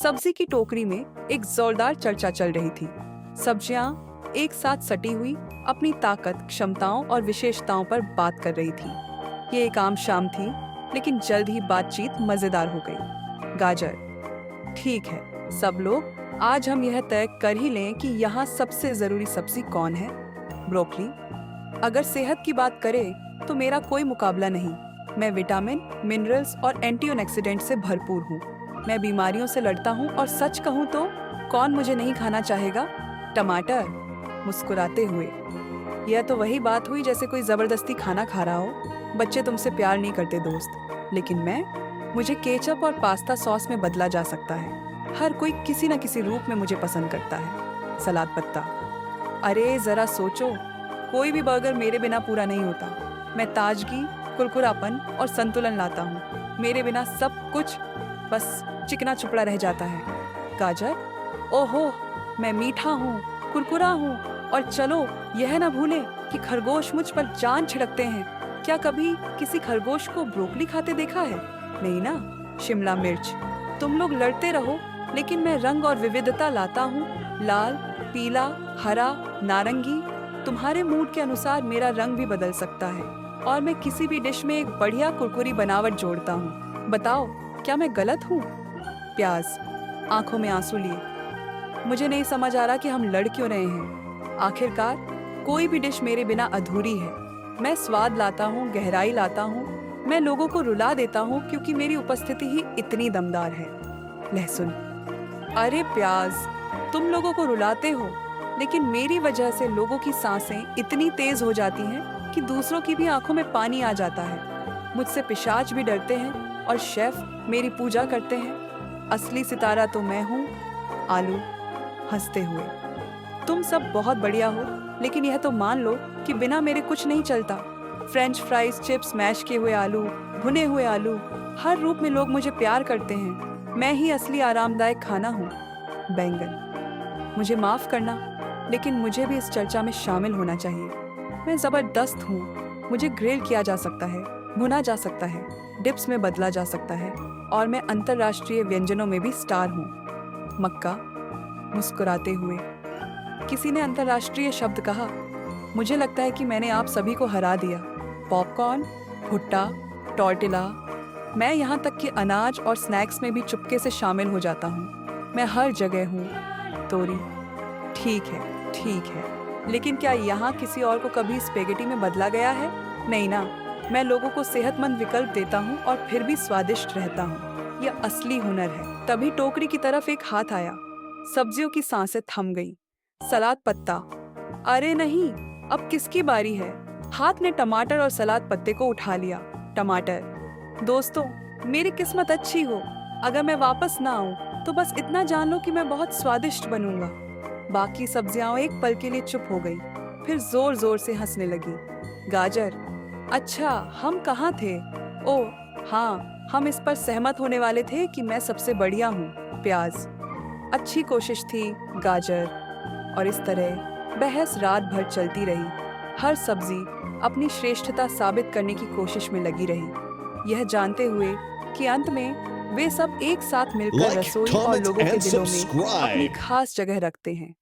सब्जी की टोकरी में एक जोरदार चर्चा चल रही थी। सब्जियां एक साथ सटी हुई अपनी ताकत, क्षमताओं और विशेषताओं पर बात कर रही थी। ये एक आम शाम थी, लेकिन जल्द ही बातचीत मजेदार हो गई। गाजर, ठीक है सब लोग, आज हम यह तय कर ही लें कि यहाँ सबसे जरूरी सब्जी कौन है। ब्रोकली। अगर सेहत की बात करें तो मेरा कोई मुकाबला नहीं। मैं विटामिन, मिनरल्स और एंटीऑक्सीडेंट से भरपूर हूँ। मैं बीमारियों से लड़ता हूँ और सच कहूँ तो कौन मुझे नहीं खाना चाहेगा। टमाटर, मुस्कुराते हुए। यह तो वही बात हुई जैसे कोई जबरदस्ती खाना खा रहा हो। बच्चे तुमसे प्यार नहीं करते दोस्त, लेकिन मुझे केचप और पास्ता सॉस में बदला जा सकता है। हर कोई किसी न किसी रूप में मुझे पसंद करता है। सलाद पत्ता, अरे जरा सोचो, कोई भी बर्गर मेरे बिना पूरा नहीं होता। मैं ताजगी, कुरकुरापन और संतुलन लाता हूँ। मेरे बिना सब कुछ बस चिकना चुपड़ा रह जाता है। गाजर, ओहो, मैं मीठा हूँ, कुरकुरा हूँ, और चलो यह ना भूलें कि खरगोश मुझ पर जान छिड़कते हैं। क्या कभी किसी खरगोश को ब्रोकली खाते देखा है? नहीं ना। शिमला मिर्च, तुम लोग लड़ते रहो, लेकिन मैं रंग और विविधता लाता हूँ। लाल, पीला, हरा, नारंगी। तुम्हारे मूड के अनुसार मेरा रंग भी बदल सकता है, और मैं किसी भी डिश में एक बढ़िया कुरकुरी बनावट जोड़ता हूँ। बताओ, क्या मैं गलत हूँ? प्याज, आंखों में आंसू लिए। मुझे नहीं समझ आ रहा कि हम लड़ क्यों रहे हैं। आखिरकार कोई भी डिश मेरे बिना अधूरी है। मैं स्वाद लाता हूँ, गहराई लाता हूँ। मैं लोगों को रुला देता हूँ क्योंकि मेरी उपस्थिति ही इतनी दमदार है। लहसुन, अरे प्याज, तुम लोगों को रुलाते हो, लेकिन मेरी वजह से लोगों की सांसें इतनी तेज हो जाती हैं कि दूसरों की भी आंखों में पानी आ जाता है। मुझसे पिशाच भी डरते हैं और शेफ मेरी पूजा करते हैं। असली सितारा तो मैं हूँ। आलू, हंसते हुए। तुम सब बहुत बढ़िया हो, लेकिन यह तो मान लो कि बिना मेरे कुछ नहीं चलता। फ्रेंच फ्राइज, चिप्स, मैश किए हुए आलू, भुने हुए आलू, हर रूप में लोग मुझे प्यार करते हैं। मैं ही असली आरामदायक खाना हूँ। बैंगन, मुझे माफ करना, लेकिन मुझे भी इस चर्चा में शामिल होना चाहिए। मैं जबरदस्त हूँ। मुझे ग्रिल किया जा सकता है, भुना जा सकता है, डिप्स में बदला जा सकता है, और मैं अंतर्राष्ट्रीय व्यंजनों में भी स्टार हूँ। मक्का, मुस्कुराते हुए। किसी ने अंतर्राष्ट्रीय शब्द कहा। मुझे लगता है कि मैंने आप सभी को हरा दिया। पॉपकॉर्न, भुट्टा, टॉर्टिला, मैं यहाँ तक कि अनाज और स्नैक्स में भी चुपके से शामिल हो जाता हूँ। मैं हर जगह हूँ। तोरी, ठीक है, ठीक है, लेकिन क्या यहाँ किसी और को कभी स्पेगेटी में बदला गया है? नहीं ना। मैं लोगों को सेहतमंद विकल्प देता हूँ और फिर भी स्वादिष्ट रहता हूँ। यह असली हुनर है। तभी टोकरी की तरफ एक हाथ आया। सब्जियों की सांसें थम गईं। सलाद पत्ता, अरे नहीं, अब किसकी बारी है? हाथ ने टमाटर और सलाद पत्ते को उठा लिया। टमाटर, दोस्तों, मेरी किस्मत अच्छी हो। अगर मैं वापस ना आऊं तो बस इतना जान लो कि मैं बहुत स्वादिष्ट बनूंगा। बाकी सब्जियां एक पल के लिए चुप हो गई, फिर जोर जोर से हंसने लगी। गाजर, अच्छा, हम कहाँ थे? ओह हाँ, हम इस पर सहमत होने वाले थे कि मैं सबसे बढ़िया हूँ। प्याज, अच्छी कोशिश थी गाजर। और इस तरह बहस रात भर चलती रही। हर सब्जी अपनी श्रेष्ठता साबित करने की कोशिश में लगी रही, यह जानते हुए कि अंत में वे सब एक साथ मिलकर Like, रसोई और comment, लोगों के and दिलों में अपनी subscribe. खास जगह रखते हैं।